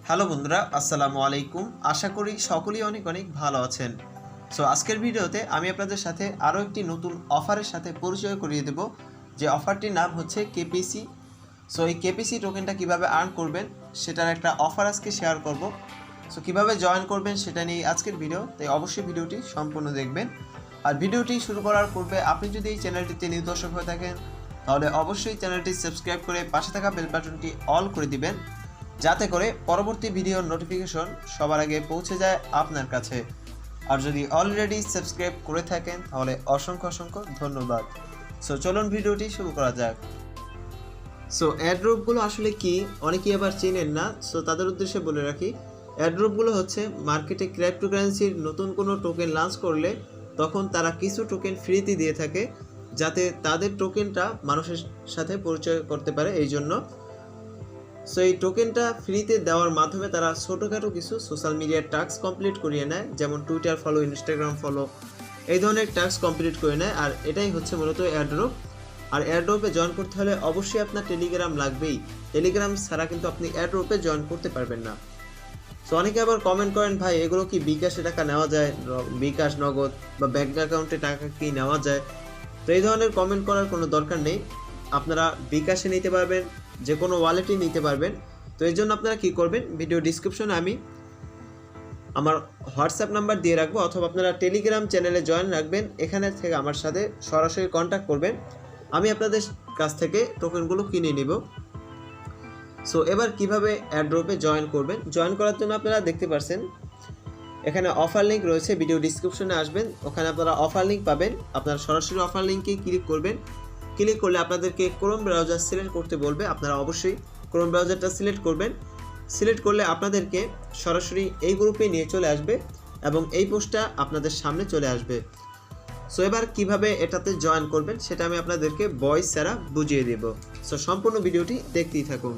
Hello বন্ধুরা, আসসালামু আলাইকুম। আশা করি সকলেই অনেক অনেক ভালো আছেন। সো আজকের ভিডিওতে আমি আপনাদের সাথে আরও একটি নতুন অফারের সাথে পরিচয় করিয়ে দেব, যে অফারটির নাম হচ্ছে কেপিসি। সো এই কেপিসি টোকেনটা কিভাবে আর্ন করবেন সেটার একটা অফার আজকে শেয়ার করব। সো কিভাবে জয়েন করবেন সেটা নিয়ে আজকের ভিডিও, তাই অবশ্যই ভিডিওটি সম্পূর্ণ দেখবেন। আর ভিডিওটি শুরু করার পূর্বে আপনি যদি এই চ্যানেলটিতে নিউ দর্শক হয়ে থাকেন তাহলে অবশ্যই চ্যানেলটি সাবস্ক্রাইব করে পাশে থাকা বেল বাটনটি অল করে দিবেন, যাতে করে পরবর্তী ভিডিওর নোটিফিকেশন সবার আগে পৌঁছে যায় আপনার কাছে। আর যদি অলরেডি সাবস্ক্রাইব করে থাকেন তাহলে অসংখ্য অসংখ্য ধন্যবাদ। সো চলুন ভিডিওটি শুরু করা যাক। সো এয়ারড্রপগুলো আসলে কি, অনেকেই আবার চেনেন না। সো তাদের উদ্দেশ্যে বলে রাখি, এয়ারড্রপগুলো হচ্ছে মার্কেটে ক্রিপ্টোকারেন্সির নতুন কোনো টোকেন লঞ্চ করলে তখন তারা কিছু টোকেন ফ্রিতে দিয়ে থাকে, যাতে তাদের টোকেনটা মানুষের সাথে পরিচয় করতে পারে। এই জন্য সো এই টোকেনটা ফ্রিতে দেওয়ার মাধ্যমে তারা ছোটোখাটো কিছু সোশ্যাল মিডিয়ার টাস্ক কমপ্লিট করিয়ে নেয়, যেমন টুইটার ফলো, ইনস্টাগ্রাম ফলো, এই ধরনের টাস্ক কমপ্লিট করে নেয়। আর এটাই হচ্ছে মূলত এয়ারড্রপ। আর এয়ারড্রপে জয়েন করতে হলে অবশ্যই আপনার টেলিগ্রাম লাগবেই। টেলিগ্রাম ছাড়া কিন্তু আপনি এয়ারড্রপে জয়েন করতে পারবেন না। সো অনেকে আবার কমেন্ট করেন, ভাই এগুলো কি বিকাশে টাকা নেওয়া যায়, বিকাশ, নগদ বা ব্যাঙ্ক অ্যাকাউন্টে টাকা কি নেওয়া যায়? তো এই ধরনের কমেন্ট করার কোনো দরকার নেই। আপনারা বিকাশে নিতে পারবেন, যে কোনো ওয়ালেটই নিতে পারবেন। তো এই জন্য আপনারা কী করবেন, ভিডিও ডিসক্রিপশনে আমি আমার হোয়াটসঅ্যাপ নাম্বার দিয়ে রাখবো, অথবা আপনারা টেলিগ্রাম চ্যানেলে জয়েন রাখবেন। এখানে থেকে আমার সাথে সরাসরি কন্ট্যাক্ট করবেন, আমি আপনাদের কাছ থেকে টোকেনগুলো কিনে নিব। সো এবার কিভাবে এয়ারড্রপে জয়েন করবেন, জয়েন করার জন্য আপনারা দেখতে পাচ্ছেন এখানে অফার লিঙ্ক রয়েছে, ভিডিও ডিসক্রিপশনে আসবেন, ওখানে আপনারা অফার লিঙ্ক পাবেন। আপনারা সরাসরি অফার লিঙ্কে ক্লিক করবেন। ক্লিক করলে আপনাদেরকে ক্রোম ব্রাউজার সিলেক্ট করতে বলবে, আপনারা অবশ্যই ক্রোম ব্রাউজারটা সিলেক্ট করবেন। সিলেক্ট করলে আপনাদেরকে সরাসরি এই গ্রুপে নিয়ে চলে আসবে এবং এই পোস্টটা আপনাদের সামনে চলে আসবে। সো এবার কিভাবে এটাতে জয়েন করবেন সেটা আমি আপনাদেরকে ভয়েস ছাড়া বুঝিয়ে দেব। সো সম্পূর্ণ ভিডিওটি দেখতেই থাকুন।